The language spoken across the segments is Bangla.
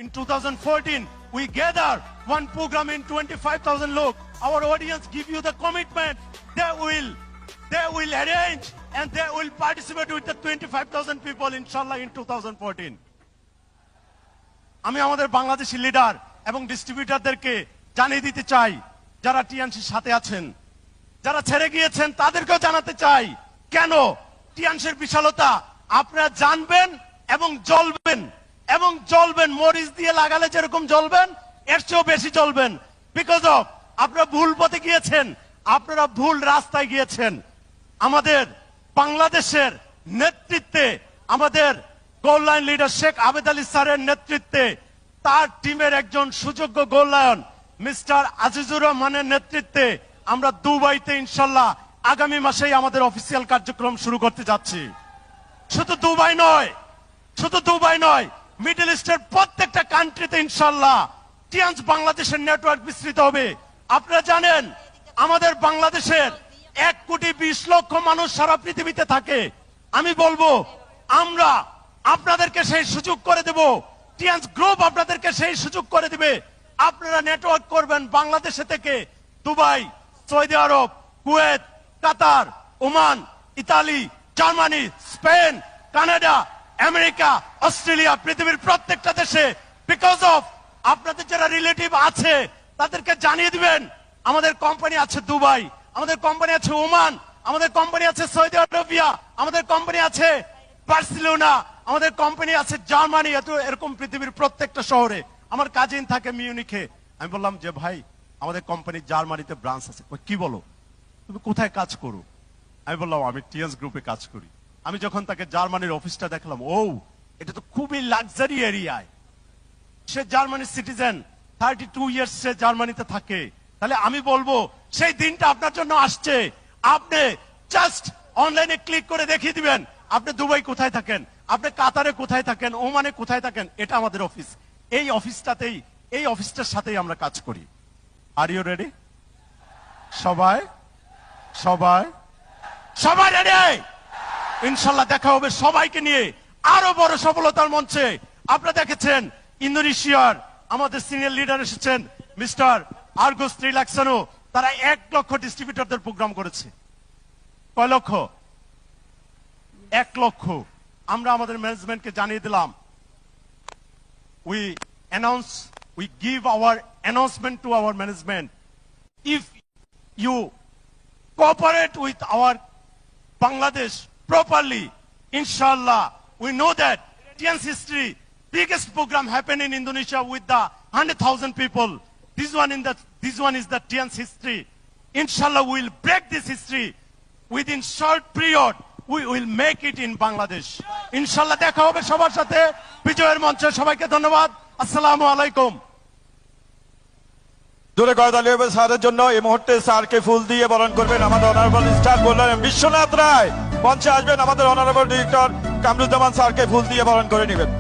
In 2014, we gather one program in 25,000 look. Our audience give you the commitment. They will arrange and they will participate with the 25,000 people, inshallah, in 2014. আমি আমাদের বাংলাদেশি লিডার এবং ডিস্ট্রিবিউটরদেরকে জানিয়ে দিতে চাই, যারা টিএনসির সাথে আছেন, যারা ছেড়ে গিয়েছেন তাদেরকেও জানাতে চাই কেন টিএনসির বিশালতা আপনারা জানবেন এবং জ্বলবেন মরিচ দিয়ে লাগালে যেরকম জ্বলবেন এর চেয়েও বেশি জ্বলবেন। বিকজ অফ আপনারা ভুল পথে গিয়েছেন, আপনারা ভুল রাস্তায় গিয়েছেন। আমাদের বাংলাদেশের নেতৃত্বে, আমাদের গোল লাইন লিডার শেখ আবেদ আলী স্যারের নেতৃত্বে, তার টিমের একজন সুযোগ্য গোল লায়ন মিস্টার আজিজুর রহমানের নেতৃত্বে আমরা দুবাইতে ইনশাল্লাহ আগামী মাসেই আমাদের অফিসিয়াল কার্যক্রম শুরু করতে যাচ্ছি। শুধু দুবাই নয়, মিডল ইস্টের প্রত্যেকটা কান্ট্রিতে ইনশাল্লাহ টিএনস বাংলাদেশের নেটওয়ার্ক বিস্তৃত হবে। আপনারা জানেন আমাদের বাংলাদেশের 1,20,00,000 মানুষ সারা পৃথিবীতে থাকে। আমি বলবো আমরা আপনাদেরকে সেই সুযোগ করে দেব, টিএনস গ্রুপ আপনাদেরকে সেই সুযোগ করে দিবে। আপনারা নেটওয়ার্ক করবেন বাংলাদেশে থেকে Dubai, Saudi Arab, Kuwait, Qatar, Oman, Italy, Germany, Spain, Canada, America, Australia, পৃথিবীর প্রত্যেকটা দেশে। বিকজ অফ আপনাদের যারা রিলেটিভ আছে তাদেরকে জানিয়ে দিবেন আমাদের কোম্পানি আছে দুবাই, আমাদের কোম্পানি আছে ওমান, আমাদের কোম্পানি আছে সৌদি আরবিয়া, আমাদের কোম্পানি আছে বার্সেলোনা, আমাদের কোম্পানি আছে জার্মানি, এরকম পৃথিবীর প্রত্যেকটা শহরে। আমার কাজিন থাকে মিউনিখে। আমি বললাম যে ভাই আমাদের কোম্পানি জার্মানিতে ব্রাঞ্চ আছে। কি বলো, তুমি কোথায় কাজ করো? আমি বললাম আমি টিএনস গ্রুপে কাজ করি। আমি যখন তাকে জার্মানির অফিসটা দেখলাম, ও এটা তো খুবই লাক্সারি এরিয়ায়। সে জার্মানির সিটিজেন, 32 ইয়ার্স সে জার্মানিতে থাকে। তাহলে আমি বলবো সেই দিনটা আপনার জন্য আসছে। আপনি জাস্ট অনলাইনে ক্লিক করে দেখিয়ে দিবেন আপনি দুবাই কোথায় থাকেন, আপনি কাতারে কোথায় থাকেন, ওমানে কোথায় থাকেন। এটা আমাদের অফিস। এই অফিসটার সাথেই আমরা কাজ করি। Are you ready? সবাই রেডি? ইনশাল্লাহ দেখা হবে সবাইকে নিয়ে আরো বড় সফলতার মঞ্চে। আপনারা দেখেছেন ইন্দোনেশিয়ার আমাদের সিনিয়র লিডার এসেছেন মিস্টার আর্গোস ত্রিলাক্সানো। তারা 1 লক্ষ ডিস্ট্রিবিউটরদের প্রোগ্রাম করেছে। কয় লক্ষ? 1 লক্ষ। আমরা আমাদের ম্যানেজমেন্টকে জানিয়ে দিলাম, we give our announcement to our management. If you cooperate with our Bangladesh properly, inshallah, we know that TNS history, biggest program happened in Indonesia with the 100,000 people. This one is the TNS history. Inshallah, we will break this history within short period. We will make it in Bangladesh. Inshallah, দেখা হবে সবার সাথে বিজয়ের মঞ্চে। সবাইকে ধন্যবাদ। আসসালামু আলাইকুম। জোরে করতালি হবে স্যারের জন্য। এই মুহূর্তে স্যারকে ফুল দিয়ে বরণ করবেন আমাদের অনারেবল স্টার বললেন বিশ্বনাথ রায়। মঞ্চে আসবেন আমাদের অনারেবল ডিরেক্টর কামরুজ্জামান স্যারকে ফুল দিয়ে বরণ করে নেবেন।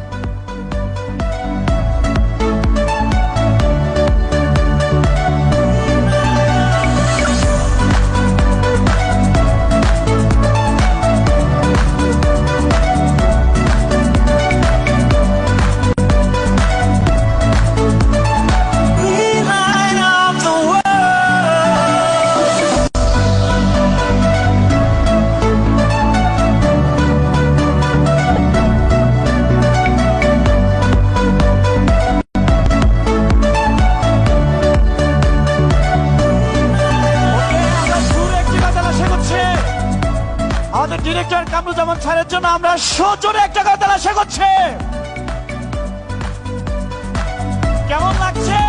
ডিরেক্টর কামরুজ্জামান স্যারের জন্য আমরা সজোরে একটা কথা আশা করছি। কেমন লাগছে?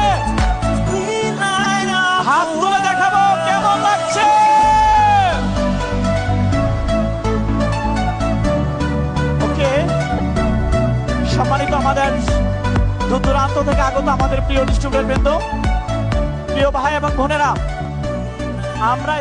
হাত তুলে দেখাবো কেমন লাগছে। ওকে, সম্মানিত আমাদের দূর দূরান্ত থেকে আগত আমাদের প্রিয় ডিস্ট্রিবিউটর বৃন্দ, প্রিয় ভাই এবং বোনেরা, আমরা